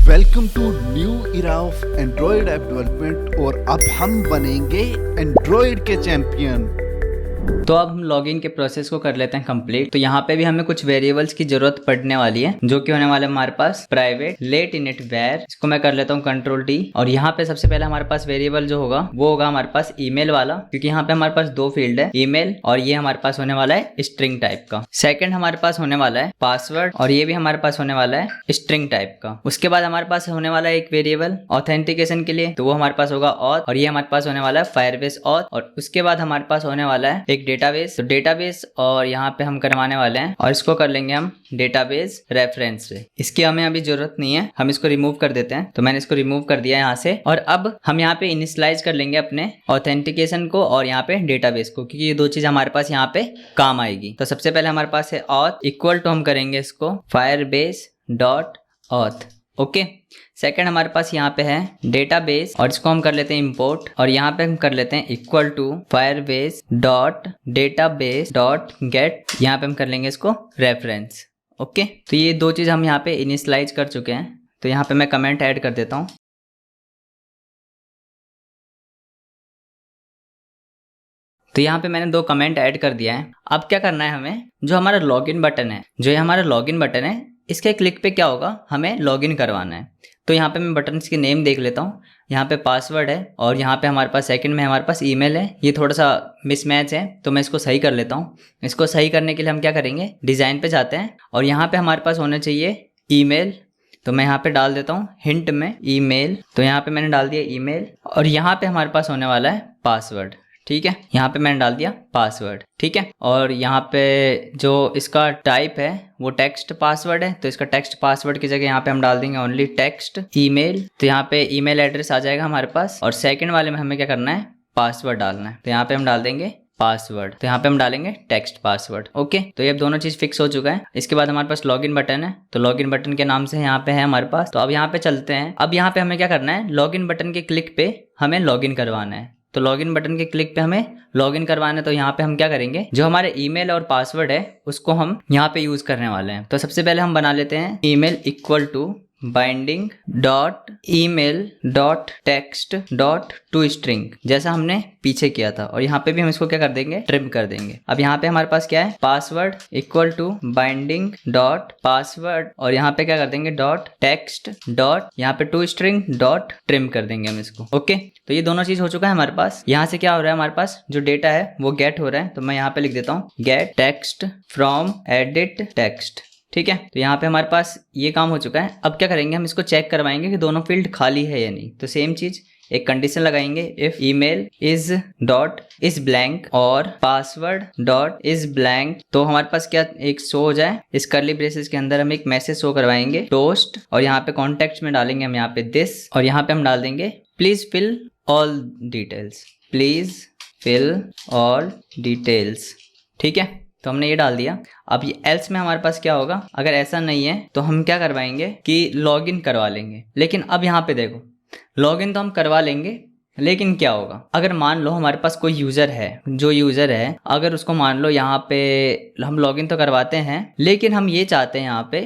Welcome to new era of Android app development और अब हम बनेंगे एंड्रॉयड के चैंपियन। तो अब हम लॉगिन के प्रोसेस को कर लेते हैं कंप्लीट। तो यहाँ पे भी हमें कुछ वेरिएबल्स की जरूरत पड़ने वाली है, जो कि होने वाले हमारे पास प्राइवेट लेट इनिट वेर। इसको मैं कर लेता हूँ कंट्रोल टी। और यहाँ पे सबसे पहले हमारे पास वेरिएबल जो होगा वो होगा हमारे पास ईमेल वाला, क्योंकि यहाँ पे हमारे पास दो फील्ड है, ईमेल और ये हमारे पास होने वाला है स्ट्रिंग टाइप का। सेकंड हमारे पास होने वाला है पासवर्ड और ये भी हमारे पास होने वाला है स्ट्रिंग टाइप का। उसके बाद हमारे पास होने वाला है एक वेरिएबल ऑथेंटिकेशन के लिए, तो वो हमारे पास होगा ऑथ और ये हमारे पास होने वाला है फायरबेस ऑथ। और उसके बाद हमारे पास होने वाला है एक डेटाबेस, तो डेटाबेस और यहाँ पे हम करवाने वाले हैं और इसको कर लेंगे हम डेटाबेस रेफरेंस से। इसकी हमें अभी जरूरत नहीं है, हम इसको रिमूव कर देते हैं। तो मैंने इसको रिमूव कर दिया यहाँ से। और अब हम यहाँ पे इनिशियलाइज कर लेंगे अपने ऑथेंटिकेशन को और यहाँ पे डेटाबेस को, क्योंकि ये दो चीज हमारे पास यहाँ पे काम आएगी। तो सबसे पहले हमारे पास है ऑथ इक्वल टू, हम करेंगे इसको Firebase dot auth. Okay, second हमारे पास यहाँ पे है डेटाबेस और इसको हम कर लेते हैं इंपोर्ट और यहाँ पे हम कर लेते हैं equal to Firebase dot database dot get. यहाँ पे हम कर लेंगे इसको रेफरेंस। ओके, तो ये दो चीज हम यहाँ पे इनिशियलाइज कर चुके हैं। तो यहाँ पे मैं कमेंट ऐड कर देता हूँ। तो यहाँ पे मैंने दो कमेंट ऐड कर दिया है। अब क्या करना है हमें, जो हमारा लॉगिन बटन है, जो ये हमारा लॉगिन बटन है, इसके क्लिक पे क्या होगा, हमें लॉगिन करवाना है। तो यहाँ पे मैं बटन की नेम देख लेता हूँ। यहाँ पे पासवर्ड है और यहाँ पे हमारे पास सेकंड में हमारे पास ईमेल है। ये थोड़ा सा मिसमैच है, तो मैं इसको सही कर लेता हूँ। इसको सही करने के लिए हम क्या करेंगे, डिज़ाइन पे जाते हैं और यहाँ पे हमारे पास होना चाहिए ईमेल। तो मैं यहाँ पे डाल देता हूँ हिंट में ईमेल। तो यहाँ पे मैंने डाल दिया ईमेल और यहाँ पे हमारे पास होने वाला है पासवर्ड। ठीक है, यहाँ पे मैंने डाल दिया पासवर्ड। ठीक है, और यहाँ पे जो इसका टाइप है वो टेक्स्ट पासवर्ड है, तो इसका टेक्स्ट पासवर्ड की जगह यहाँ पे हम डाल देंगे ओनली टेक्स्ट ईमेल। तो यहाँ पे ईमेल एड्रेस आ जाएगा हमारे पास। और सेकंड वाले में हमें क्या करना है, पासवर्ड डालना है। तो यहाँ पे हम डाल देंगे पासवर्ड, तो यहाँ पे हम डालेंगे टेक्स्ट पासवर्ड। ओके, तो ये अब दोनों चीज फिक्स हो चुका है। इसके बाद हमारे पास लॉगिन बटन है, तो लॉगिन बटन के नाम से यहाँ पे है हमारे पास। तो अब यहाँ पे चलते हैं। अब यहाँ पे हमें क्या करना है, लॉगिन बटन के क्लिक पे हमें लॉगिन करवाना है। तो लॉगिन बटन के क्लिक पे हमें लॉगिन करवाना है। तो यहाँ पे हम क्या करेंगे, जो हमारे ईमेल और पासवर्ड है उसको हम यहाँ पे यूज करने वाले हैं। तो सबसे पहले हम बना लेते हैं email equal to binding dot email dot text dot to string, जैसा हमने पीछे किया था। और यहाँ पे भी हम इसको क्या कर देंगे, ट्रिम कर देंगे। अब यहाँ पे हमारे पास क्या है, password equal to binding dot password और यहाँ पे क्या कर देंगे, डॉट टेक्स्ट डॉट यहाँ पे टू स्ट्रिंग डॉट ट्रिम कर देंगे हम इसको। ओके, तो ये दोनों चीज हो चुका है हमारे पास। यहाँ से क्या हो रहा है, हमारे पास जो डेटा है वो गेट हो रहा है। तो मैं यहाँ पे लिख देता हूँ gate text from edit text. ठीक है, तो यहाँ पे हमारे पास ये काम हो चुका है। अब क्या करेंगे, हम इसको चेक करवाएंगे कि दोनों फील्ड खाली है या नहीं। तो सेम चीज, एक कंडीशन लगाएंगे, if email is dot is blank और पासवर्ड डॉट इज ब्लैंक। तो हमारे पास क्या एक शो हो जाए, इस कर्ली ब्रेसेस के अंदर हम एक मैसेज शो करवाएंगे टोस्ट और यहाँ पे कॉन्टेक्स्ट में डालेंगे हम यहाँ पे दिस और यहाँ पे हम डाल देंगे please fill all details, please fill all details. ठीक है, तो हमने ये डाल दिया। अब ये एल्स में हमारे पास क्या होगा, अगर ऐसा नहीं है तो हम क्या करवाएंगे कि लॉगिन करवा लेंगे। लेकिन अब यहाँ पे देखो, लॉगिन तो हम करवा लेंगे, लेकिन क्या होगा, अगर मान लो हमारे पास कोई यूजर है, जो यूजर है अगर उसको मान लो यहाँ पे हम लॉगिन तो करवाते हैं, लेकिन हम ये चाहते हैं यहाँ पे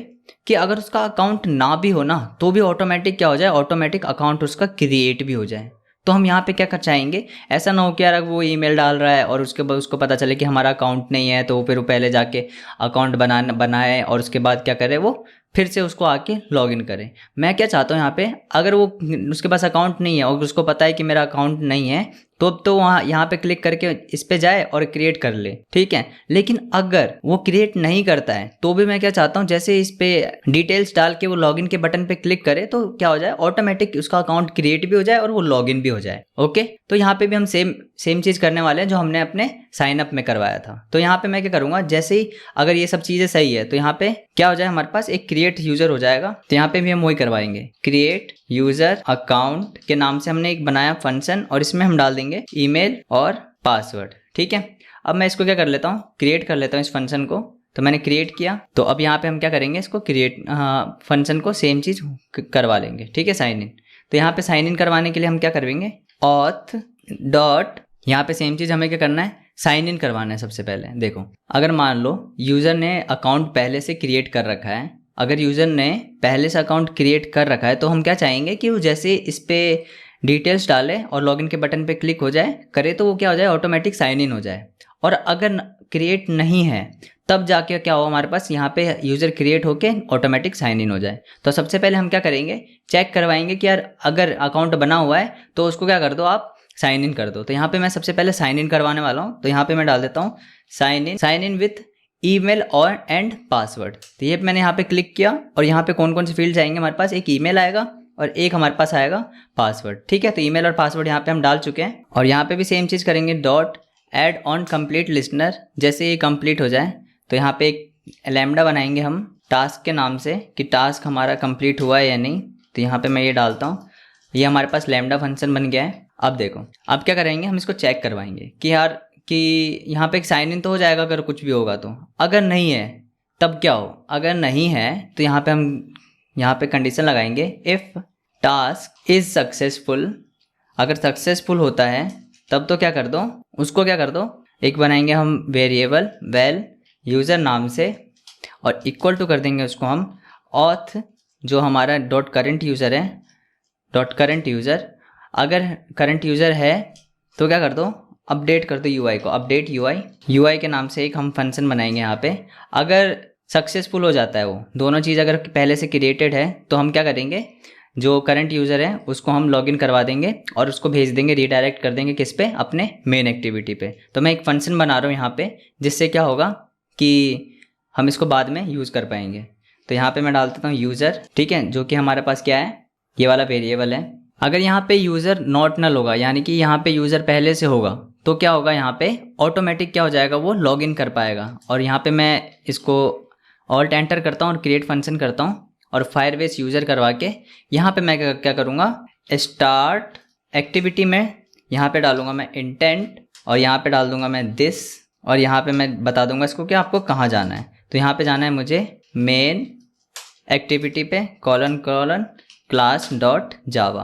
कि अगर उसका अकाउंट ना भी हो ना, तो भी ऑटोमेटिक क्या हो जाए, ऑटोमेटिक अकाउंट उसका क्रिएट भी हो जाए। तो हम यहाँ पे क्या कर चाहेंगे, ऐसा ना हो कि यार वो ईमेल डाल रहा है और उसके बाद उसको पता चले कि हमारा अकाउंट नहीं है, तो फिर वो पहले जाके अकाउंट बनाए और उसके बाद क्या करे, वो फिर से उसको आके लॉगिन करें। मैं क्या चाहता हूँ यहाँ पे, अगर वो उसके पास अकाउंट नहीं है और उसको पता है कि मेरा अकाउंट नहीं है, तो वहाँ यहाँ पे क्लिक करके इस पे जाए और क्रिएट कर ले। ठीक है, लेकिन अगर वो क्रिएट नहीं करता है तो भी मैं क्या चाहता हूँ, जैसे इस पे डिटेल्स डाल के वो लॉगिन के बटन पे क्लिक करे तो क्या हो जाए, ऑटोमेटिक उसका अकाउंट क्रिएट भी हो जाए और वो लॉगिन भी हो जाए। ओके, तो यहाँ पे भी हम सेम चीज करने वाले हैं जो हमने अपने साइन अप में करवाया था। तो यहाँ पे मैं क्या करूंगा, जैसे ही अगर ये सब चीजें सही है तो यहाँ पे क्या हो जाए, हमारे पास एक क्रिएट यूजर हो जाएगा। तो यहाँ पे भी हम वही करवाएंगे, क्रिएट यूजर अकाउंट के नाम से हमने एक बनाया फंक्शन और इसमें हम डाल देंगे ईमेल और पासवर्ड। ठीक है, अब मैं इसको क्या कर लेता हूँ, क्रिएट कर लेता हूँ इस फंक्शन को। तो मैंने क्रिएट किया, तो अब यहाँ पे हम क्या करेंगे, इसको क्रिएट फंक्शन को सेम चीज करवा लेंगे। ठीक है, साइन इन। तो यहाँ पे साइन इन करवाने के लिए हम क्या करेंगे, ऑथ डॉट यहाँ पे सेम चीज हमें क्या करना है, साइन इन करवाना है। सबसे पहले देखो, अगर मान लो यूजर ने अकाउंट पहले से क्रिएट कर रखा है अगर यूज़र ने पहले से अकाउंट क्रिएट कर रखा है तो हम क्या चाहेंगे कि वो जैसे इस पर डिटेल्स डाले और लॉगिन के बटन पे क्लिक हो जाए करे तो वो क्या हो जाए, ऑटोमेटिक साइन इन हो जाए। और अगर क्रिएट नहीं है तब जाके क्या हो, हमारे पास यहाँ पे यूज़र क्रिएट होके ऑटोमेटिक साइन इन हो जाए। तो सबसे पहले हम क्या करेंगे, चेक करवाएंगे कि यार अगर अकाउंट बना हुआ है तो उसको क्या कर दो, आप साइन इन कर दो। तो यहाँ पे मैं सबसे पहले साइन इन करवाने वाला हूँ। तो यहाँ पे मैं डाल देता हूँ साइन इन विथ ईमेल और एंड पासवर्ड। तो ये मैंने यहाँ पे क्लिक किया और यहाँ पे कौन कौन से फील्ड आएंगे हमारे पास, एक ईमेल आएगा और एक हमारे पास आएगा पासवर्ड। ठीक है, तो ईमेल और पासवर्ड यहाँ पे हम डाल चुके हैं। और यहाँ पे भी सेम चीज़ करेंगे, dot add on complete listener. जैसे ये कंप्लीट हो जाए तो यहाँ पे एक लैम्डा बनाएंगे हम टास्क के नाम से कि टास्क हमारा कंप्लीट हुआ है या नहीं। तो यहाँ पे मैं ये डालता हूँ, ये हमारे पास लैम्डा फंक्शन बन गया है। अब देखो, अब क्या करेंगे, हम इसको चेक करवाएंगे कि यार कि यहाँ पे एक साइन इन तो हो जाएगा अगर कुछ भी होगा तो। अगर नहीं है तब क्या हो, अगर नहीं है तो यहाँ पे हम यहाँ पे कंडीशन लगाएंगे, इफ़ टास्क इज़ सक्सेसफुल। अगर सक्सेसफुल होता है तब तो क्या कर दो, उसको क्या कर दो, एक बनाएंगे हम वेरिएबल वेल यूज़र नाम से और इक्वल टू कर देंगे उसको हम ऑथ, जो हमारा डॉट करेंट यूज़र है, डॉट करेंट यूज़र। अगर करंट यूज़र है तो क्या कर दो, अपडेट कर दो यूआई को, अपडेट यूआई के नाम से एक हम फंक्शन बनाएंगे यहाँ पे। अगर सक्सेसफुल हो जाता है वो दोनों चीज़ अगर पहले से क्रिएटेड है तो हम क्या करेंगे, जो करंट यूज़र है उसको हम लॉगिन करवा देंगे और उसको भेज देंगे, रीडायरेक्ट कर देंगे किस पे, अपने मेन एक्टिविटी पे। तो मैं एक फंक्शन बना रहा हूँ यहाँ पे, जिससे क्या होगा कि हम इसको बाद में यूज़ कर पाएंगे। तो यहाँ पे मैं डाल देता हूँ यूज़र, ठीक है, जो कि हमारे पास क्या है, ये वाला वेरिएबल है। अगर यहाँ पे यूज़र नॉट नल होगा, यानी कि यहाँ पे यूज़र पहले से होगा, तो क्या होगा, यहाँ पे ऑटोमेटिक क्या हो जाएगा, वो लॉगिन कर पाएगा। और यहाँ पे मैं इसको ऑल्ट एंटर करता हूँ और क्रिएट फंक्शन करता हूँ और फायरबेस यूज़र करवा के यहाँ पे मैं क्या करूँगा, स्टार्ट एक्टिविटी में यहाँ पे डालूँगा मैं इंटेंट और यहाँ पे डाल दूँगा मैं दिस और यहाँ पे मैं बता दूँगा इसको कि आपको कहाँ जाना है। तो यहाँ पे जाना है मुझे मेन एक्टिविटी पे कॉलन क्लास डॉट जावा।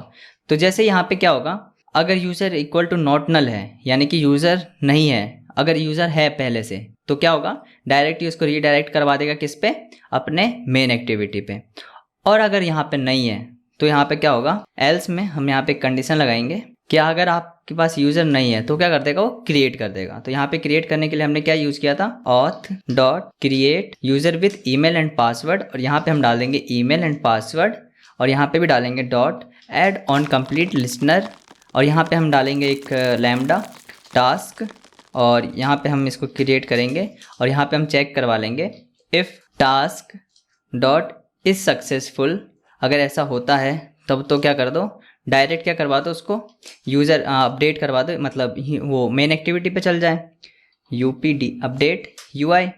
तो जैसे यहाँ पे क्या होगा, अगर user equal to not null है, यानी कि यूज़र नहीं है, अगर यूज़र है पहले से तो क्या होगा, डायरेक्ट उसको रीडायरेक्ट करवा देगा किस पे, अपने मेन एक्टिविटी पे। और अगर यहाँ पे नहीं है तो यहाँ पे क्या होगा, एल्स में हम यहाँ पे कंडीशन लगाएंगे कि अगर आपके पास यूज़र नहीं है तो क्या कर देगा, वो क्रिएट कर देगा। तो यहाँ पे क्रिएट करने के लिए हमने क्या यूज़ किया था, auth dot create user with email and password और यहाँ पे हम डाल देंगे ईमेल एंड पासवर्ड और यहाँ पे भी डालेंगे dot add on complete listener और यहाँ पे हम डालेंगे एक लैम्डा टास्क और यहाँ पे हम इसको क्रिएट करेंगे और यहाँ पे हम चेक करवा लेंगे, if task dot is successful. अगर ऐसा होता है तब तो क्या कर दो, डायरेक्ट क्या करवा दो, उसको यूज़र अपडेट करवा दो, मतलब वो मेन एक्टिविटी पे चल जाए, यूपीडी अपडेट यूआई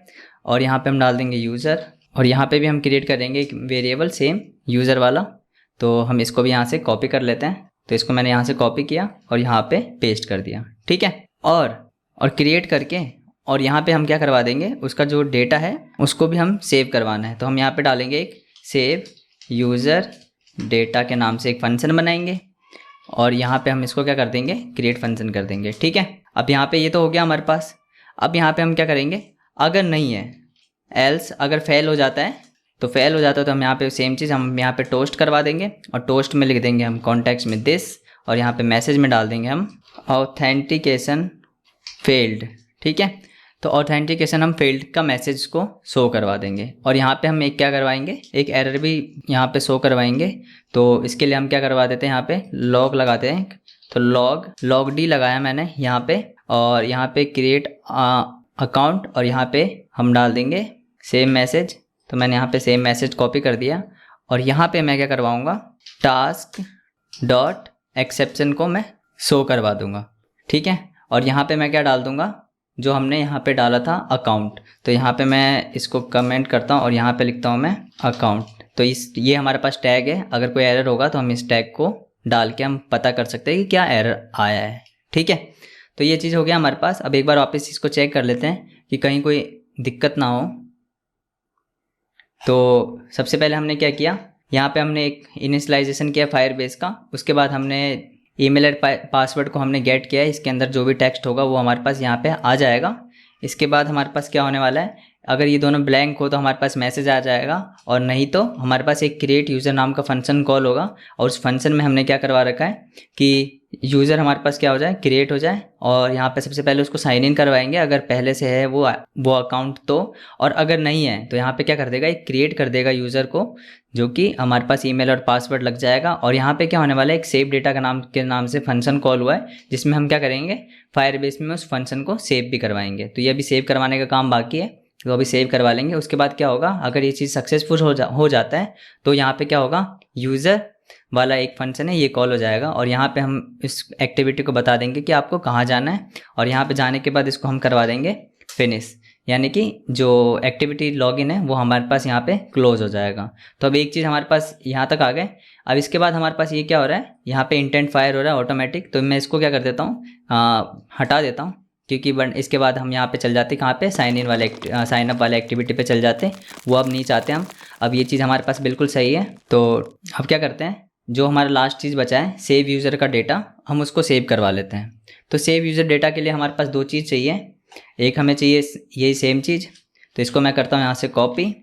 और यहाँ पे हम डाल देंगे यूज़र और यहाँ पे भी हम क्रिएट करेंगे एक वेरिएबल सेम यूज़र वाला। तो हम इसको भी यहाँ से कॉपी कर लेते हैं। तो इसको मैंने यहाँ से कॉपी किया और यहाँ पे पेस्ट कर दिया, ठीक है। और क्रिएट करके और यहाँ पे हम क्या करवा देंगे, उसका जो डेटा है उसको भी हम सेव करवाना है। तो हम यहाँ पे डालेंगे एक सेव यूज़र डेटा के नाम से एक फंक्शन बनाएंगे और यहाँ पे हम इसको क्या कर देंगे, क्रिएट फंक्शन कर देंगे, ठीक है। अब यहाँ पे ये तो हो गया हमारे पास। अब यहाँ पे हम क्या करेंगे, अगर नहीं है एल्स, अगर फेल हो जाता है तो हम यहाँ पे सेम चीज़ हम यहाँ पे टोस्ट करवा देंगे और टोस्ट में लिख देंगे हम कॉन्टैक्ट्स में दिस और यहाँ पे मैसेज में डाल देंगे हम ऑथेंटिकेशन फेल्ड, ठीक है। तो ऑथेंटिकेशन हम फेल्ड का मैसेज को शो करवा देंगे और यहाँ पे हम एक क्या करवाएंगे, एक एरर भी यहाँ पे शो करवाएंगे। तो इसके लिए हम क्या करवा देते हैं, यहाँ पे लॉग लगाते हैं। तो लॉग डी लगाया मैंने यहाँ पे और यहाँ पे क्रिएट अकाउंट और यहाँ पे हम डाल देंगे सेम मैसेज। तो मैंने यहाँ पे सेम मैसेज कॉपी कर दिया और यहाँ पे मैं क्या करवाऊँगा, टास्क डॉट एक्सेप्शन को मैं शो करवा दूँगा, ठीक है। और यहाँ पे मैं क्या डाल दूँगा, जो हमने यहाँ पे डाला था अकाउंट। तो यहाँ पे मैं इसको कमेंट करता हूँ और यहाँ पे लिखता हूँ मैं अकाउंट। तो ये हमारे पास टैग है, अगर कोई एरर होगा तो हम इस टैग को डाल के हम पता कर सकते हैं कि क्या एरर आया है, ठीक है। तो ये चीज़ हो गया हमारे पास। अब एक बार वापस इसको चेक कर लेते हैं कि कहीं कोई दिक्कत ना हो। तो सबसे पहले हमने क्या किया, यहाँ पे हमने एक इनिशियलाइजेशन किया फायरबेस का, उसके बाद हमने ईमेल और पासवर्ड को हमने गेट किया है। इसके अंदर जो भी टेक्स्ट होगा वो हमारे पास यहाँ पे आ जाएगा। इसके बाद हमारे पास क्या होने वाला है, अगर ये दोनों ब्लैंक हो तो हमारे पास मैसेज आ जाएगा, और नहीं तो हमारे पास एक क्रिएट यूज़र नाम का फंक्शन कॉल होगा, और उस फंक्शन में हमने क्या करवा रखा है कि यूज़र हमारे पास क्या हो जाए, क्रिएट हो जाए, और यहाँ पे सबसे पहले उसको साइन इन करवाएंगे अगर पहले से है वो अकाउंट तो, और अगर नहीं है तो यहाँ पे क्या कर देगा, एक क्रिएट कर देगा यूज़र को, जो कि हमारे पास ईमेल और पासवर्ड लग जाएगा। और यहाँ पे क्या होने वाला है, एक सेव डेटा के नाम से फंक्शन कॉल हुआ है, जिसमें हम क्या करेंगे, फायरबेस में उस फंक्शन को सेव भी करवाएंगे। तो ये अभी सेव करवाने का काम बाकी है, तो अभी सेव करवा लेंगे। उसके बाद क्या होगा, अगर ये चीज़ सक्सेसफुल हो जाता है तो यहाँ पे क्या होगा, यूज़र वाला एक फंक्शन है ये कॉल हो जाएगा, और यहाँ पे हम इस एक्टिविटी को बता देंगे कि आपको कहाँ जाना है, और यहाँ पे जाने के बाद इसको हम करवा देंगे फिनिश, यानी कि जो एक्टिविटी लॉगिन है वो हमारे पास यहाँ पे क्लोज हो जाएगा। तो अब एक चीज़ हमारे पास यहाँ तक आ गए। अब इसके बाद हमारे पास ये क्या हो रहा है, यहाँ पे इंटेंट फायर हो रहा है ऑटोमेटिक, तो मैं इसको क्या कर देता हूँ, हटा देता हूँ, क्योंकि इसके बाद हम यहाँ पे चल जाते कहाँ पे, साइन अप वाले एक्टिविटी पे चल जाते, वो अब नहीं चाहते हम। अब ये चीज़ हमारे पास बिल्कुल सही है। तो अब क्या करते हैं, जो हमारा लास्ट चीज़ बचा है सेव यूज़र का डेटा, हम उसको सेव करवा लेते हैं। तो सेव यूज़र डेटा के लिए हमारे पास दो चीज़ चाहिए, एक हमें चाहिए यही सेम चीज़, तो इसको मैं करता हूँ यहाँ से कॉपी,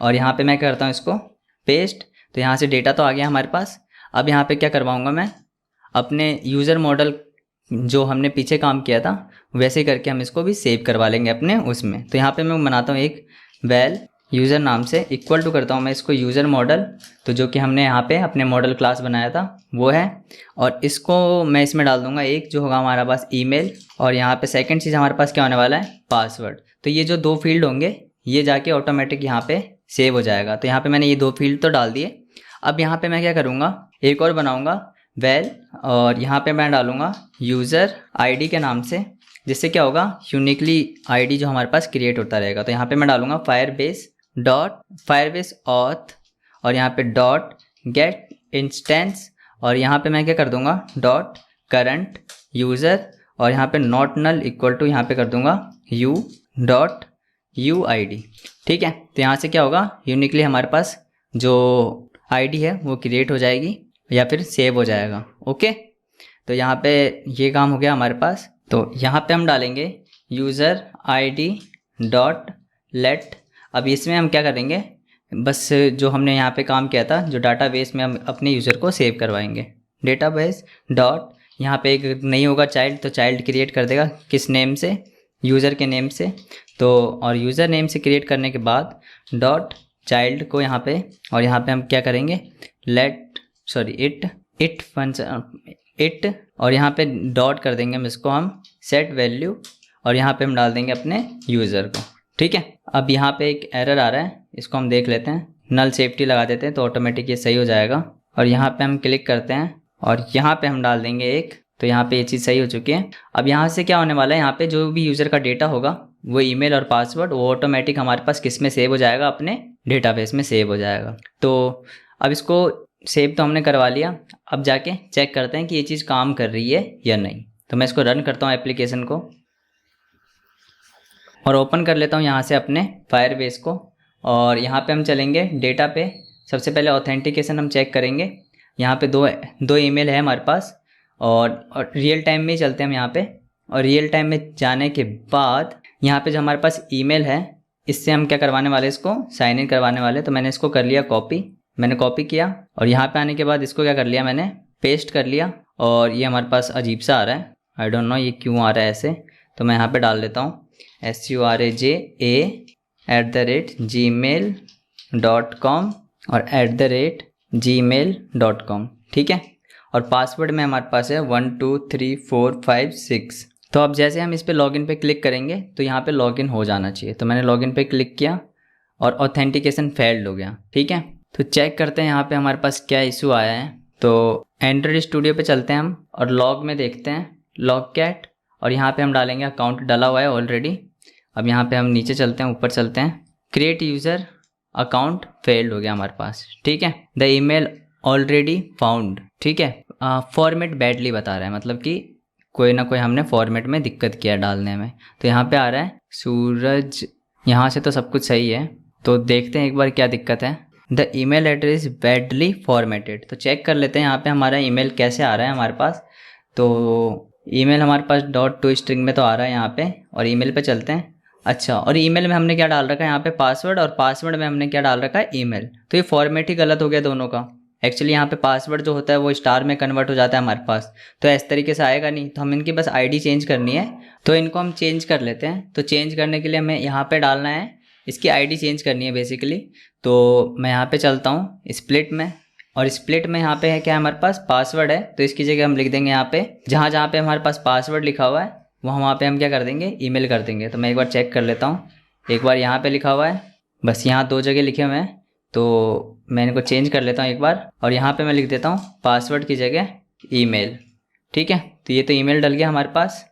और यहाँ पे मैं करता हूँ इसको पेस्ट। तो यहाँ से डेटा तो आ गया हमारे पास। अब यहाँ पे क्या करवाऊँगा मैं, अपने यूज़र मॉडल जो हमने पीछे काम किया था वैसे ही करके हम इसको भी सेव करवा लेंगे अपने उसमें। तो यहाँ पे मैं बनाता हूँ एक वेल यूज़र नाम से, इक्वल टू करता हूँ मैं इसको यूज़र मॉडल, तो जो कि हमने यहाँ पे अपने मॉडल क्लास बनाया था वो है, और इसको मैं इसमें डाल दूँगा एक जो होगा हमारा पास ईमेल, और यहाँ पे सेकंड चीज़ हमारे पास क्या होने वाला है, पासवर्ड। तो ये जो दो फील्ड होंगे ये जाके ऑटोमेटिक यहाँ पे सेव हो जाएगा। तो यहाँ पे मैंने ये दो फील्ड तो डाल दिए। अब यहाँ पे मैं क्या करूँगा, एक और बनाऊँगा वेल, और यहाँ पे मैं डालूँगा यूज़र आईडी के नाम से, जिससे क्या होगा, यूनिकली आईडी जो हमारे पास क्रिएट होता रहेगा। तो यहाँ पे मैं डालूँगा फायरबेस ऑथ, और यहाँ पे डॉट गेट इंस्टेंस, और यहाँ पे मैं क्या कर दूँगा डॉट करंट यूज़र, और यहाँ पे नॉट नल इक्वल टू यहाँ पे कर दूँगा U dot U I D. ठीक है, तो यहाँ से क्या होगा, यूनिकली हमारे पास जो आईडी है वो क्रिएट हो जाएगी या फिर सेव हो जाएगा। ओके, तो यहाँ पे ये काम हो गया हमारे पास। तो यहाँ पे हम डालेंगे यूज़र आईडी डॉट लेट। अब इसमें हम क्या करेंगे, बस जो हमने यहाँ पे काम किया था, जो डाटाबेस में हम अपने यूज़र को सेव करवाएंगे, डेटाबेस डॉट, यहाँ पे एक नहीं होगा चाइल्ड, तो चाइल्ड क्रिएट कर देगा किस नेम से, यूज़र के नेम से। तो और यूज़र नेम से क्रिएट करने के बाद डॉट चाइल्ड को यहाँ पे, और यहाँ पे हम क्या करेंगे, इट, और यहाँ पे डॉट कर देंगे हम इसको, हम सेट वैल्यू, और यहाँ पे हम डाल देंगे अपने यूज़र को। ठीक है, अब यहाँ पे एक एरर आ रहा है, इसको हम देख लेते हैं, नल सेफ्टी लगा देते हैं तो ऑटोमेटिक ये सही हो जाएगा। और यहाँ पे हम क्लिक करते हैं और यहाँ पे हम डाल देंगे एक, तो यहाँ पे ये चीज़ सही हो चुकी है। अब यहाँ से क्या होने वाला है, यहाँ पे जो भी यूज़र का डेटा होगा वो ईमेल और पासवर्ड वो ऑटोमेटिक हमारे पास किस में सेव हो जाएगा, अपने डेटाबेस में सेव हो जाएगा। तो अब इसको सेव तो हमने करवा लिया, अब जाके चेक करते हैं कि ये चीज़ काम कर रही है या नहीं। तो मैं इसको रन करता हूँ एप्लीकेशन को, और ओपन कर लेता हूँ यहाँ से अपने फायरबेस को, और यहाँ पे हम चलेंगे डेटा पे। सबसे पहले ऑथेंटिकेशन हम चेक करेंगे। यहाँ पे दो ईमेल है हमारे पास, और रियल टाइम में ही चलते हैं हम यहाँ पे। और रियल टाइम में जाने के बाद यहाँ पे जो हमारे पास ईमेल है, इससे हम क्या करवाने वाले, इसको साइन इन करवाने वाले। तो मैंने इसको कर लिया कॉपी, मैंने कॉपी किया, और यहाँ पे आने के बाद इसको क्या कर लिया, मैंने पेस्ट कर लिया। और ये हमारे पास अजीब सा आ रहा है, आई डोंट नो ये क्यों आ रहा है ऐसे, तो मैं यहाँ पे डाल देता हूँ suraja@gmail.com और @gmail.com। ठीक है, और पासवर्ड में हमारे पास है 1 2 3 4 5 6। तो अब जैसे हम इस पे लॉगिन पे क्लिक करेंगे तो यहाँ पे लॉगिन हो जाना चाहिए। तो मैंने लॉगिन पे क्लिक किया और ऑथेंटिकेशन फेल्ड हो गया। ठीक है, तो चेक करते हैं यहाँ पे हमारे पास क्या इशू आया है। तो एंड्रॉइड स्टूडियो पे चलते हैं हम, और लॉग में देखते हैं लॉग कैट, और यहाँ पे हम डालेंगे अकाउंट डला हुआ है ऑलरेडी। अब यहाँ पे हम नीचे चलते हैं, ऊपर चलते हैं, क्रिएट यूज़र अकाउंट फेल्ड हो गया हमारे पास। ठीक है, द ईमेल ऑलरेडी फाउंड। ठीक है, फॉर्मेट बैडली बता रहा है, मतलब कि कोई ना कोई हमने फॉर्मेट में दिक्कत किया डालने में। तो यहाँ पे आ रहा है सूरज, यहाँ से तो सब कुछ सही है। तो देखते हैं एक बार क्या दिक्कत है। The email address badly formatted. तो चेक कर लेते हैं यहाँ पे हमारा ईमेल कैसे आ रहा है हमारे पास। तो ईमेल हमारे पास .to स्ट्रिंग में तो आ रहा है यहाँ पे, और ईमेल पे चलते हैं। अच्छा, और ईमेल में हमने क्या डाल रखा है यहाँ पे पासवर्ड, और पासवर्ड में हमने क्या डाल रखा है ईमेल। तो ये फॉर्मेट ही गलत हो गया दोनों का। एक्चुअली यहाँ पे पासवर्ड जो होता है वो स्टार में कन्वर्ट हो जाता है हमारे पास, तो इस तरीके से आएगा नहीं। तो हम इनकी बस आईडी चेंज करनी है, तो इनको हम चेंज कर लेते हैं। तो चेंज करने के लिए हमें यहाँ पे डालना है, इसकी आईडी चेंज करनी है बेसिकली। तो मैं यहाँ पे चलता हूँ स्प्लिट में, और स्प्लिट में यहाँ पे है क्या, हमारे पास पासवर्ड है, तो इसकी जगह हम लिख देंगे यहाँ पे जहाँ पे हमारे पास पासवर्ड लिखा हुआ है वहाँ पे हम क्या कर देंगे, ईमेल कर देंगे। तो मैं एक बार चेक कर लेता हूँ। एक बार यहाँ पे लिखा हुआ है, बस यहाँ 2 जगह लिखे हुए हैं, तो मैं इनको चेंज कर लेता हूँ एक बार, और यहाँ पे मैं लिख देता हूँ पासवर्ड की जगह ईमेल। ठीक है, तो ये तो ईमेल डल गया हमारे पास।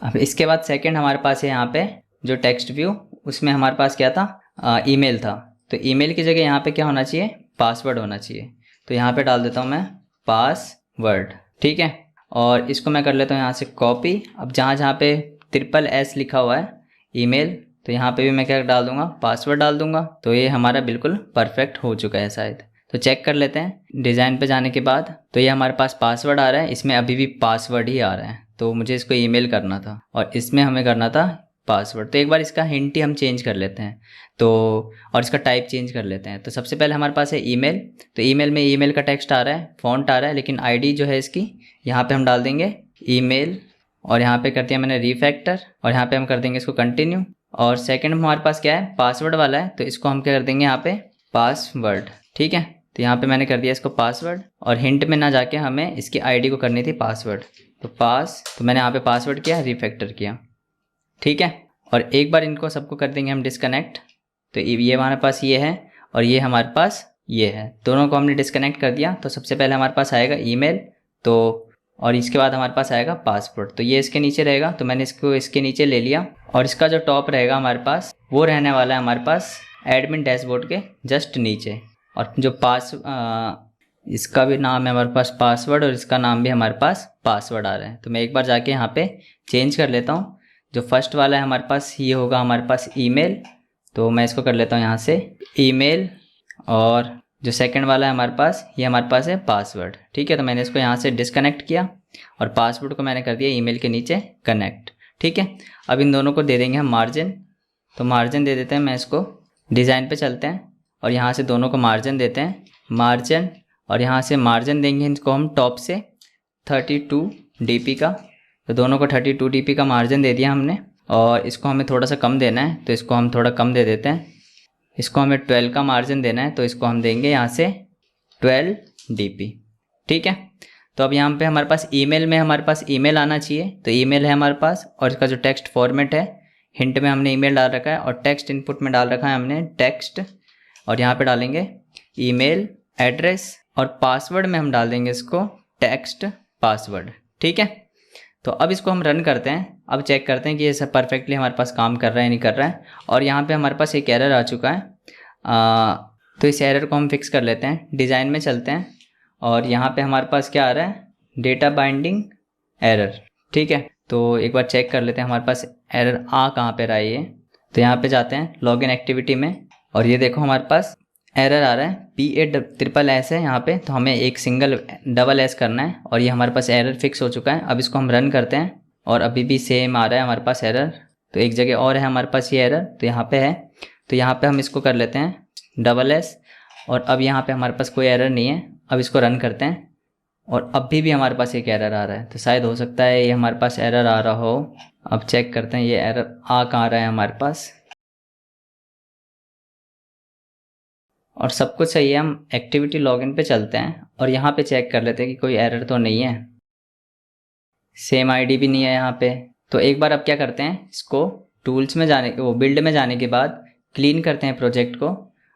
अब इसके बाद सेकंड हमारे पास है यहाँ पे जो टेक्स्ट व्यू, उसमें हमारे पास क्या था, ईमेल था। तो ईमेल की जगह यहाँ पे क्या होना चाहिए, पासवर्ड होना चाहिए। तो यहाँ पे डाल देता हूँ मैं पासवर्ड। ठीक है, और इसको मैं कर लेता हूँ यहाँ से कॉपी। अब जहाँ पे SSS लिखा हुआ है ईमेल, तो यहाँ पे भी मैं क्या डाल दूँगा, पासवर्ड डाल दूँगा। तो ये हमारा बिल्कुल परफेक्ट हो चुका है शायद। तो चेक कर लेते हैं डिज़ाइन पे जाने के बाद। तो ये हमारे पास पासवर्ड आ रहा है, इसमें अभी भी पासवर्ड ही आ रहा है, तो मुझे इसको ईमेल करना था और इसमें हमें करना था पासवर्ड। तो एक बार इसका हिंट ही हम चेंज कर लेते हैं, तो और इसका टाइप चेंज कर लेते हैं। तो सबसे पहले हमारे पास है ईमेल, तो ईमेल में ईमेल का टेक्स्ट आ रहा है, फॉन्ट आ रहा है, लेकिन आईडी जो है इसकी यहाँ पे हम डाल देंगे ईमेल, और यहाँ पे कर दिया मैंने रिफैक्टर, और यहाँ पे हम कर देंगे इसको कंटिन्यू। और सेकंड में हमारे पास क्या है, पासवर्ड वाला है, तो इसको हम क्या कर देंगे यहाँ पे पासवर्ड। ठीक है, तो यहाँ पे मैंने कर दिया इसको पासवर्ड, और हिंट में ना जाके हमें इसकी आईडी को करनी थी पासवर्ड। तो मैंने यहाँ पे पासवर्ड किया, रिफैक्टर किया। ठीक है, और एक बार इनको सबको कर देंगे हम डिस्कनेक्ट। तो ये हमारे पास ये है, और ये हमारे पास ये है, दोनों को हमने डिस्कनेक्ट कर दिया। तो सबसे पहले हमारे पास आएगा ईमेल, तो और इसके बाद हमारे पास आएगा पासवर्ड, तो ये इसके नीचे रहेगा। तो मैंने इसको इसके नीचे ले लिया, और इसका जो टॉप रहेगा हमारे पास वो रहने वाला है हमारे पास एडमिन डैशबोर्ड के जस्ट नीचे। और जो इसका भी नाम है हमारे पास पासवर्ड, और इसका नाम भी हमारे पास पासवर्ड आ रहा है। तो मैं एक बार जाके यहाँ पे चेंज कर लेता हूँ। जो फर्स्ट वाला है हमारे पास ये होगा हमारे पास ईमेल, तो मैं इसको कर लेता हूँ यहाँ से ईमेल, और जो सेकंड वाला है हमारे पास ये हमारे पास है पासवर्ड। ठीक है, तो मैंने इसको यहाँ से डिस्कनेक्ट किया, और पासवर्ड को मैंने कर दिया ईमेल के नीचे कनेक्ट। ठीक है, अब इन दोनों को दे देंगे हम मार्जिन, तो मार्जिन दे देते हैं। मैं इसको डिज़ाइन पे चलते हैं, और यहाँ से दोनों को मार्जिन देते हैं, मार्जिन, और यहाँ से मार्जिन देंगे इसको हम टॉप से 32 dp का। तो दोनों को 32 dp का मार्जिन दे दिया हमने, और इसको हमें थोड़ा सा कम देना है, तो इसको हम थोड़ा कम दे देते हैं। इसको हमें 12 का मार्जिन देना है, तो इसको हम देंगे यहाँ से 12 dp। ठीक है, तो अब यहाँ पे हमारे पास ईमेल में हमारे पास ईमेल आना चाहिए, तो ईमेल है हमारे पास, और इसका जो टेक्स्ट फॉर्मेट है, हिंट में हमने ईमेल डाल रखा है, और टेक्स्ट इनपुट में डाल रखा है हमने टेक्स्ट, और यहाँ पे डालेंगे ईमेल एड्रेस, और पासवर्ड में हम डाल देंगे इसको टेक्स्ट पासवर्ड। ठीक है, तो अब इसको हम रन करते हैं। अब चेक करते हैं कि ये सब परफेक्टली हमारे पास काम कर रहा है नहीं कर रहा है। और यहाँ पे हमारे पास एक एरर आ चुका है, तो इस एरर को हम फिक्स कर लेते हैं। डिज़ाइन में चलते हैं, और यहाँ पे हमारे पास क्या आ रहा है, डेटा बाइंडिंग एरर। ठीक है, तो एक बार चेक कर लेते हैं हमारे पास एरर आ कहाँ पे रहा है ये। तो यहाँ पे जाते हैं लॉगिन एक्टिविटी में, और ये देखो हमारे पास एरर आ रहा है, PA SSS है यहाँ पे, तो हमें एक सिंगल डबल S करना है, और ये हमारे पास एरर फिक्स हो चुका है। अब इसको हम रन करते हैं, और अभी भी सेम आ रहा है हमारे पास एरर। तो एक जगह और है हमारे पास ये एरर, तो यहाँ पे है, तो यहाँ पे हम इसको कर लेते हैं डबल S, और अब यहाँ पे हमारे पास कोई एरर नहीं है। अब इसको रन करते हैं, और अभी भी हमारे पास एक एरर आ रहा है, तो शायद हो सकता है ये हमारे पास एरर आ रहा हो। अब चेक करते हैं ये एरर आ कहाँ रहा है हमारे पास, और सब कुछ सही है। हम एक्टिविटी लॉगिन पे चलते हैं, और यहाँ पे चेक कर लेते हैं कि कोई एरर तो नहीं है, सेम आईडी भी नहीं है यहाँ पे। तो एक बार अब क्या करते हैं, इसको टूल्स में बिल्ड में जाने के बाद क्लीन करते हैं प्रोजेक्ट को,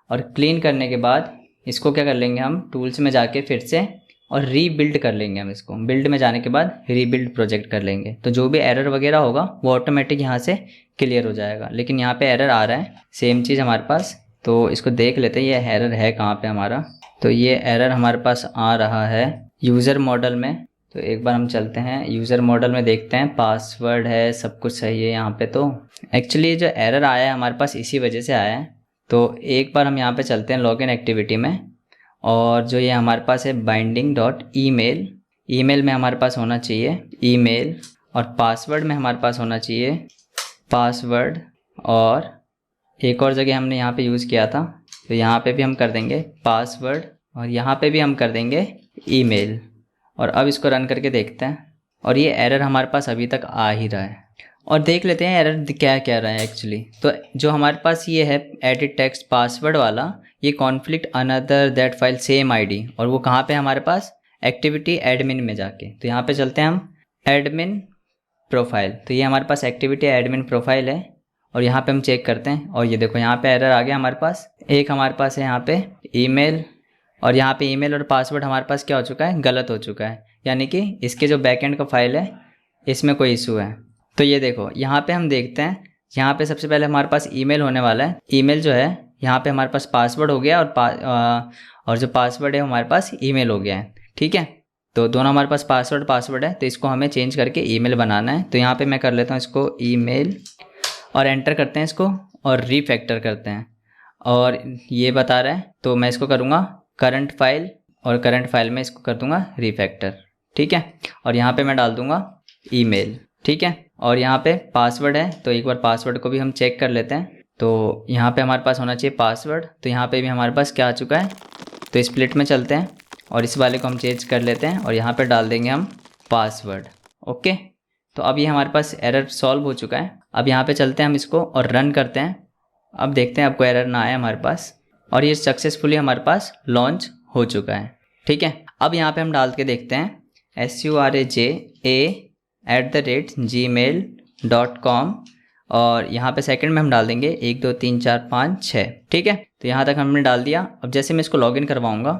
और क्लीन करने के बाद इसको क्या कर लेंगे हम, टूल्स में जाके फिर से और रीबिल्ड कर लेंगे हम इसको। बिल्ड में जाने के बाद रीबिल्ड प्रोजेक्ट कर लेंगे, तो जो भी एरर वगैरह होगा वो ऑटोमेटिक यहाँ से क्लियर हो जाएगा। लेकिन यहाँ पे एरर आ रहा है, सेम चीज़ हमारे पास, तो इसको देख लेते हैं ये एरर है कहाँ पे हमारा। तो ये एरर हमारे पास आ रहा है यूज़र मॉडल में। तो एक बार हम चलते हैं यूज़र मॉडल में, देखते हैं पासवर्ड है, सब कुछ सही है यहाँ पे। तो एक्चुअली जो एरर आया है हमारे पास इसी वजह से आया है। तो एक बार हम यहाँ पे चलते हैं लॉगिन एक्टिविटी में, और जो ये हमारे पास है binding.email, ईमेल में हमारे पास होना चाहिए ईमेल, और पासवर्ड में हमारे पास होना चाहिए पासवर्ड, और एक और जगह हमने यहाँ पे यूज़ किया था, तो यहाँ पे भी हम कर देंगे पासवर्ड और यहाँ पे भी हम कर देंगे ईमेल। और अब इसको रन करके देखते हैं और ये एरर हमारे पास अभी तक आ ही रहा है। और देख लेते हैं एरर क्या कह रहा है एक्चुअली। तो जो हमारे पास ये है एडिट टेक्स्ट पासवर्ड वाला, ये conflict another that file same ID, और वो कहाँ पे हमारे पास एक्टिविटी एडमिन में जाके। तो यहाँ पे चलते हैं हम एडमिन प्रोफाइल, तो ये हमारे पास एक्टिविटी एडमिन प्रोफाइल है और यहाँ पे हम चेक करते हैं और ये देखो यहाँ पे एरर आ गया हमारे पास। एक हमारे पास है यहाँ पे ईमेल, और यहाँ पे ईमेल और पासवर्ड हमारे पास क्या हो चुका है, गलत हो चुका है, यानी कि इसके जो बैकएंड का फाइल है इसमें कोई इशू है। तो ये देखो यहाँ पे हम देखते हैं, यहाँ पे सबसे पहले हमारे पास ईमेल होने वाला है। ईमेल जो है यहाँ पे हमारे पास पासवर्ड हो गया और जो पासवर्ड है हमारे पास ईमेल हो गया है। ठीक है, तो दोनों हमारे पास पासवर्ड है, तो इसको हमें चेंज करके ईमेल बनाना है। तो यहाँ पे मैं कर लेता हूँ इसको ईमेल और एंटर करते हैं इसको और रीफैक्टर करते हैं और ये बता रहा है, तो मैं इसको करूँगा करंट फाइल और करंट फाइल में इसको कर दूँगा रीफैक्टर। ठीक है, और यहाँ पे मैं डाल दूँगा ईमेल। ठीक है, और यहाँ पे पासवर्ड है, तो एक बार पासवर्ड को भी हम चेक कर लेते हैं। तो यहाँ पे हमारे पास होना चाहिए पासवर्ड, तो यहाँ पे भी हमारे पास क्या आ चुका है। तो स्प्लिट में चलते हैं और इस वाले को हम चेंज कर लेते हैं और यहाँ पे डाल देंगे हम पासवर्ड। ओके, तो अब ये हमारे पास एरर सॉल्व हो चुका है। अब यहाँ पे चलते हैं हम इसको और रन करते हैं। अब देखते हैं आपको एरर ना आए हमारे पास, और ये सक्सेसफुली हमारे पास लॉन्च हो चुका है। ठीक है, अब यहाँ पे हम डाल के देखते हैं suraja@gmail.com और यहाँ पे सेकंड में हम डाल देंगे 1 2 3 4 5 6। ठीक है, तो यहाँ तक हमने डाल दिया। अब जैसे मैं इसको लॉगिन करवाऊँगा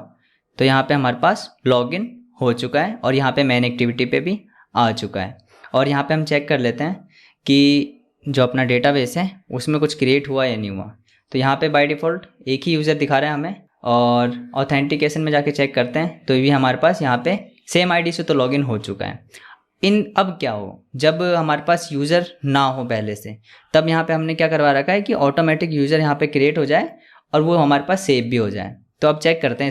तो यहाँ पे हमारे पास लॉगिन हो चुका है और यहाँ पे मेन एक्टिविटी पे भी आ चुका है। और यहाँ पे हम चेक कर लेते हैं कि जो अपना डेटाबेस है उसमें कुछ क्रिएट हुआ या नहीं हुआ। तो यहाँ पे बाय डिफ़ॉल्ट एक ही यूज़र दिखा रहा है हमें, और ऑथेंटिकेशन में जाके चेक करते हैं तो ये हमारे पास यहाँ पे सेम आईडी से तो लॉगिन हो चुका है। अब क्या हो, जब हमारे पास यूज़र ना हो पहले से, तब यहाँ पे हमने क्या करवा रखा है कि ऑटोमेटिक यूज़र यहाँ पे क्रिएट हो जाए और वो हमारे पास सेव भी हो जाए। तो अब चेक करते हैं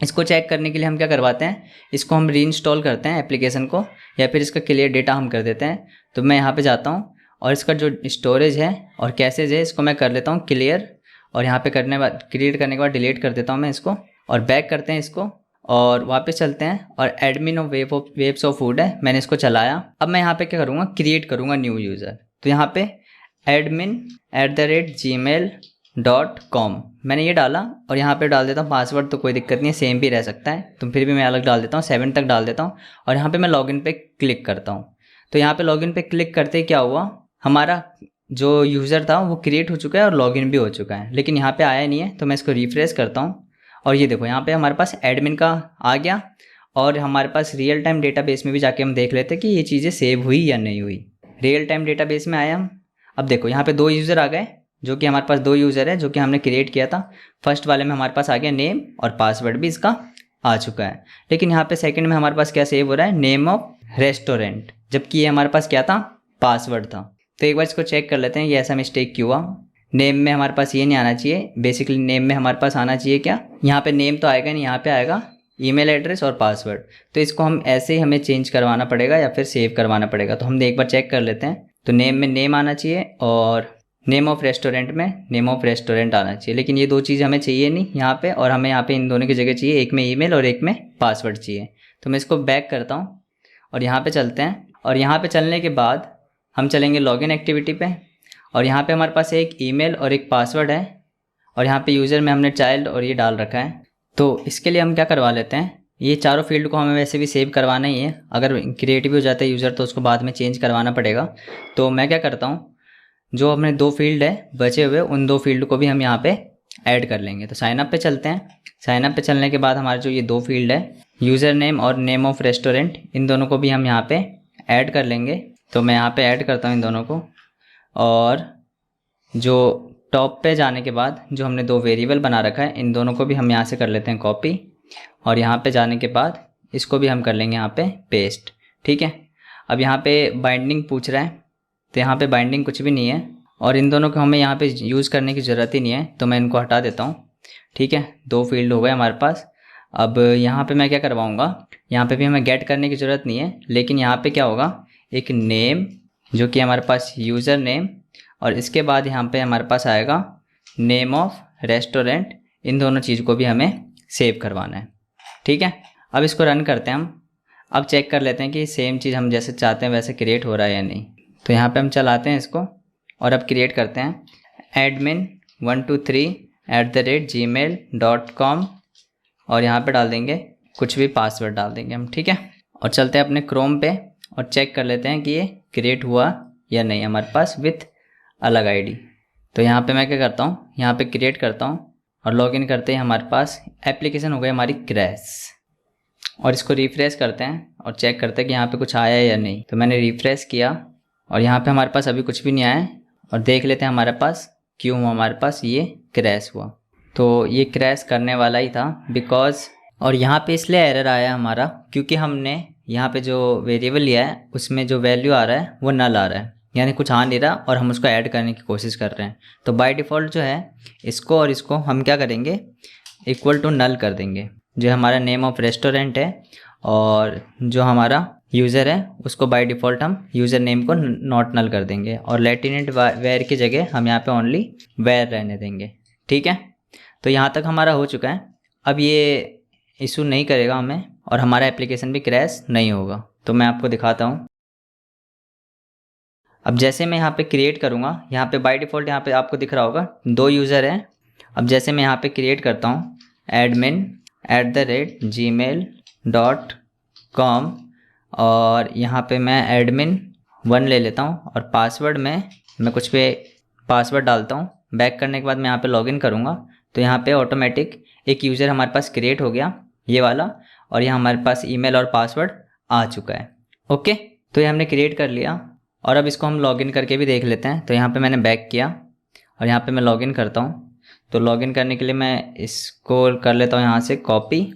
इसको चेक करने के लिए हम क्या करवाते हैं, इसको हम रीइंस्टॉल करते हैं एप्लीकेशन को, या फिर इसका क्लियर डेटा हम कर देते हैं। तो मैं यहाँ पे जाता हूँ और इसका जो स्टोरेज है और कैसेज है इसको मैं कर लेता हूँ क्लियर, और यहाँ पे करने बाद क्रिएट करने के बाद डिलीट कर देता हूँ मैं इसको, और बैक करते हैं इसको और वापस चलते हैं। और admin of webs of food है, मैंने इसको चलाया। अब मैं यहाँ पे क्या करूँगा, क्रिएट करूँगा न्यू यूज़र। तो यहाँ पे admin@gmail.com मैंने ये डाला और यहाँ पे डाल देता हूँ पासवर्ड, तो कोई दिक्कत नहीं है, सेम भी रह सकता है, तो फिर भी मैं अलग डाल देता हूँ, 7 तक डाल देता हूँ। और यहाँ पे मैं लॉगिन पे क्लिक करता हूँ। तो यहाँ पे लॉगिन पे क्लिक करते ही क्या हुआ, हमारा जो यूज़र था वो क्रिएट हो चुका है और लॉगिन भी हो चुका है, लेकिन यहाँ पे आया नहीं है। तो मैं इसको रिफ्रेश करता हूँ और ये देखो यहाँ पे हमारे पास एडमिन का आ गया, और हमारे पास रियल टाइम डेटाबेस में भी जाके हम देख लेते हैं कि ये चीज़ें सेव हुई या नहीं हुई। रियल टाइम डेटाबेस में आए हम, अब देखो यहाँ पे 2 यूज़र आ गए, जो कि हमारे पास 2 यूज़र है जो कि हमने क्रिएट किया था। फर्स्ट वाले में हमारे पास आ गया नेम और पासवर्ड भी इसका आ चुका है, लेकिन यहाँ पे सेकंड में हमारे पास क्या सेव हो रहा है, नेम ऑफ रेस्टोरेंट, जबकि ये हमारे पास क्या था, पासवर्ड था। तो एक बार इसको चेक कर लेते हैं ये ऐसा मिस्टेक क्यों हुआ। नेम में हमारे पास ये नहीं आना चाहिए, बेसिकली नेम में हमारे पास आना चाहिए क्या, यहाँ पे नेम तो आएगा नहीं, यहाँ पे आएगा ईमेल एड्रेस और पासवर्ड। तो इसको हम ऐसे ही हमें चेंज करवाना पड़ेगा या फिर सेव करवाना पड़ेगा। तो हम एक बार चेक कर लेते हैं। तो नेम में नेम आना चाहिए और नेम ऑफ रेस्टोरेंट में नेम ऑफ रेस्टोरेंट आना चाहिए, लेकिन ये 2 चीज़ हमें चाहिए नहीं यहाँ पे, और हमें यहाँ पे इन दोनों की जगह चाहिए, एक में ईमेल और एक में पासवर्ड चाहिए। तो मैं इसको बैक करता हूँ और यहाँ पे चलते हैं, और यहाँ पे चलने के बाद हम चलेंगे लॉगिन एक्टिविटी पे, और यहाँ पे हमारे पास एक ईमेल और एक पासवर्ड है, और यहाँ पे यूज़र में हमने चाइल्ड और ये डाल रखा है। तो इसके लिए हम क्या करवा लेते हैं, ये चारों फील्ड को हमें वैसे भी सेव करवाना ही है, अगर क्रिएट भी हो जाता है यूज़र तो उसको बाद में चेंज करवाना पड़ेगा। तो मैं क्या करता हूँ, जो हमने 2 फील्ड है बचे हुए, उन 2 फील्ड को भी हम यहाँ पे ऐड कर लेंगे। तो साइनअप पे चलते हैं। साइनअप पे चलने के बाद हमारे जो ये 2 फील्ड है, यूज़र नेम और नेम ऑफ रेस्टोरेंट, इन दोनों को भी हम यहाँ पे ऐड कर लेंगे। तो मैं यहाँ पे ऐड करता हूँ इन दोनों को, और जो टॉप पे जाने के बाद जो हमने 2 वेरिएबल बना रखा है, इन दोनों को भी हम यहाँ से कर लेते हैं कॉपी, और यहाँ पे जाने के बाद इसको भी हम कर लेंगे यहाँ पे पेस्ट। ठीक है, अब यहाँ पे बाइंडिंग पूछ रहा है, तो यहाँ पे बाइंडिंग कुछ भी नहीं है, और इन दोनों को हमें यहाँ पे यूज़ करने की ज़रूरत ही नहीं है, तो मैं इनको हटा देता हूँ। ठीक है, 2 फील्ड हो गए हमारे पास। अब यहाँ पे मैं क्या करवाऊँगा, यहाँ पे भी हमें गेट करने की ज़रूरत नहीं है, लेकिन यहाँ पे क्या होगा, एक नेम जो कि हमारे पास यूज़र नेम और इसके बाद यहाँ पे हमारे पास आएगा नेम ऑफ रेस्टोरेंट। इन दोनों चीज़ को भी हमें सेव करवाना है। ठीक है, अब इसको रन करते हैं हम। अब चेक कर लेते हैं कि सेम चीज़ हम जैसे चाहते हैं वैसे क्रिएट हो रहा है या नहीं। तो यहाँ पे हम चलाते हैं इसको और अब क्रिएट करते हैं admin123@gmail.com और यहाँ पे डाल देंगे कुछ भी पासवर्ड डाल देंगे हम। ठीक है, और चलते हैं अपने क्रोम पे और चेक कर लेते हैं कि ये क्रिएट हुआ या नहीं हमारे पास विथ अलग आईडी। तो यहाँ पे मैं क्या करता हूँ, यहाँ पे क्रिएट करता हूँ और लॉगिन करते ही हमारे पास एप्लीकेशन हो गई हमारी क्रैश। और इसको रिफ्रेश करते हैं और चेक करते हैं कि यहाँ पे कुछ आया है या नहीं। तो मैंने रिफ्रेश किया और यहाँ पे हमारे पास अभी कुछ भी नहीं आया है। और देख लेते हैं हमारे पास क्यों हुआ हमारे पास ये क्रैश हुआ। तो ये क्रैश करने वाला ही था बिकॉज, और यहाँ पे इसलिए एरर आया हमारा क्योंकि हमने यहाँ पे जो वेरिएबल लिया है उसमें जो वैल्यू आ रहा है वो नल आ रहा है, यानी कुछ आ नहीं रहा और हम उसको ऐड करने की कोशिश कर रहे हैं। तो बाय डिफ़ॉल्ट जो है इसको और इसको हम क्या करेंगे, इक्वल टू नल कर देंगे। जो हमारा नेम ऑफ रेस्टोरेंट है और जो हमारा यूज़र है उसको बाय डिफ़ॉल्ट हम यूज़र नेम को नॉट नल कर देंगे और लेटिनेट वेयर की जगह हम यहाँ पे ओनली वेयर रहने देंगे। ठीक है, तो यहाँ तक हमारा हो चुका है। अब ये इशू नहीं करेगा हमें और हमारा एप्लीकेशन भी क्रैश नहीं होगा। तो मैं आपको दिखाता हूँ। अब जैसे मैं यहाँ पे क्रिएट करूँगा, यहाँ पे बाय डिफ़ॉल्ट यहाँ पे आपको दिख रहा होगा 2 यूज़र हैं। अब जैसे मैं यहाँ पे क्रिएट करता हूँ admin@gmail.com और यहाँ पे मैं admin1 ले लेता हूँ और पासवर्ड में मैं कुछ पे पासवर्ड डालता हूँ। बैक करने के बाद मैं यहाँ पे लॉगिन करूँगा तो यहाँ पे ऑटोमेटिक एक यूज़र हमारे पास क्रिएट हो गया ये वाला, और यहाँ हमारे पास ईमेल और पासवर्ड आ चुका है। ओके, तो ये हमने क्रिएट कर लिया और अब इसको हम लॉगिन करके भी देख लेते हैं। तो यहाँ पे मैंने बैक किया और यहाँ पे मैं लॉगिन करता हूँ। तो लॉगिन करने के लिए मैं इसको कर लेता हूँ यहाँ से कॉपी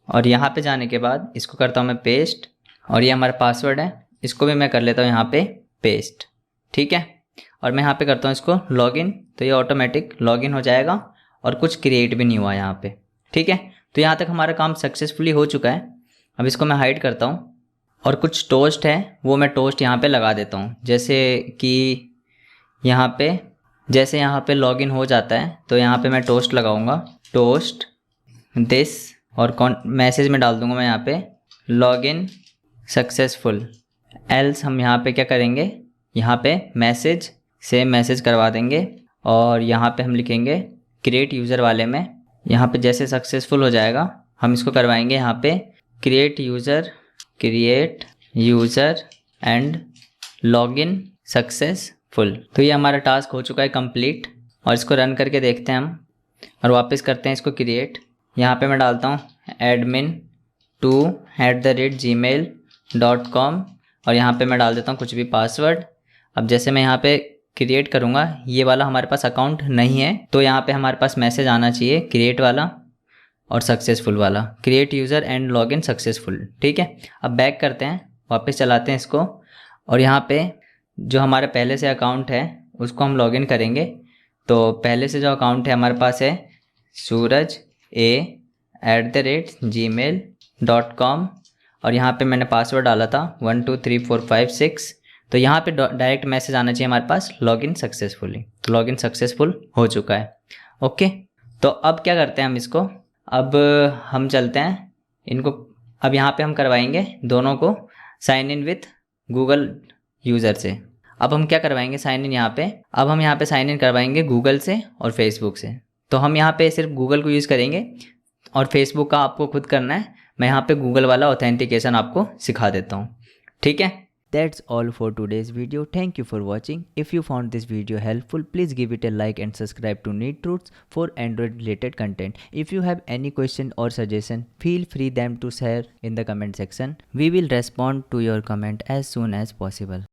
और यहाँ पे जाने के बाद इसको करता हूँ मैं पेस्ट और ये हमारा पासवर्ड है, इसको भी मैं कर लेता हूँ यहाँ पे पेस्ट। ठीक है, और मैं यहाँ पे करता हूँ इसको लॉगिन, तो ये ऑटोमेटिक लॉगिन हो जाएगा और कुछ क्रिएट भी नहीं हुआ यहाँ पे। ठीक है, तो यहाँ तक हमारा काम सक्सेसफुली हो चुका है। अब इसको मैं हाइड करता हूँ और कुछ टोस्ट है वो मैं टोस्ट यहाँ पे लगा देता हूँ। जैसे कि यहाँ पे जैसे यहाँ पे लॉगिन हो जाता है तो यहाँ पे मैं टोस्ट लगाऊंगा, टोस्ट दिस, और मैसेज में डाल दूंगा मैं यहाँ पे लॉगिन सक्सेसफुल। एल्स हम यहाँ पे क्या करेंगे, यहाँ पे मैसेज सेम मैसेज करवा देंगे और यहाँ पे हम लिखेंगे क्रिएट यूज़र वाले में, यहाँ पे जैसे सक्सेसफुल हो जाएगा हम इसको करवाएंगे यहाँ पे create user and login successful. तो ये हमारा टास्क हो चुका है कंप्लीट और इसको रन करके देखते हैं हम और वापस करते हैं इसको क्रिएट। यहाँ पे मैं डालता हूँ admin2@gmail.com और यहाँ पे मैं डाल देता हूँ कुछ भी पासवर्ड। अब जैसे मैं यहाँ पे क्रिएट करूँगा, ये वाला हमारे पास अकाउंट नहीं है तो यहाँ पे हमारे पास मैसेज आना चाहिए क्रिएट वाला और सक्सेसफुल वाला, create user and login successful. ठीक है, अब बैक करते हैं, वापस चलाते हैं इसको और यहाँ पे जो हमारे पहले से अकाउंट है उसको हम लॉगिन करेंगे। तो पहले से जो अकाउंट है हमारे पास है suraj@gmail.com और यहाँ पे मैंने पासवर्ड डाला था 123456। तो यहाँ पे डायरेक्ट मैसेज आना चाहिए हमारे पास लॉगिन सक्सेसफुली। तो लॉगिन सक्सेसफुल हो चुका है। ओके, तो अब क्या करते हैं हम इसको, अब हम चलते हैं इनको, अब यहाँ पे हम करवाएंगे दोनों को sign in with Google user से। अब हम क्या करवाएंगे साइन इन यहाँ पे, अब हम यहाँ पे साइन इन करवाएंगे गूगल से और फेसबुक से। तो हम यहाँ पे सिर्फ गूगल को यूज़ करेंगे और फेसबुक का आपको खुद करना है। मैं यहाँ पे गूगल वाला ऑथेंटिकेशन आपको सिखा देता हूँ। ठीक है, That's all for today's video. Thank you for watching. If you found this video helpful, please give it a like and subscribe to Neat Truths for Android related content. If you have any question or suggestion, feel free them to share in the comment section. We will respond to your comment as soon as possible.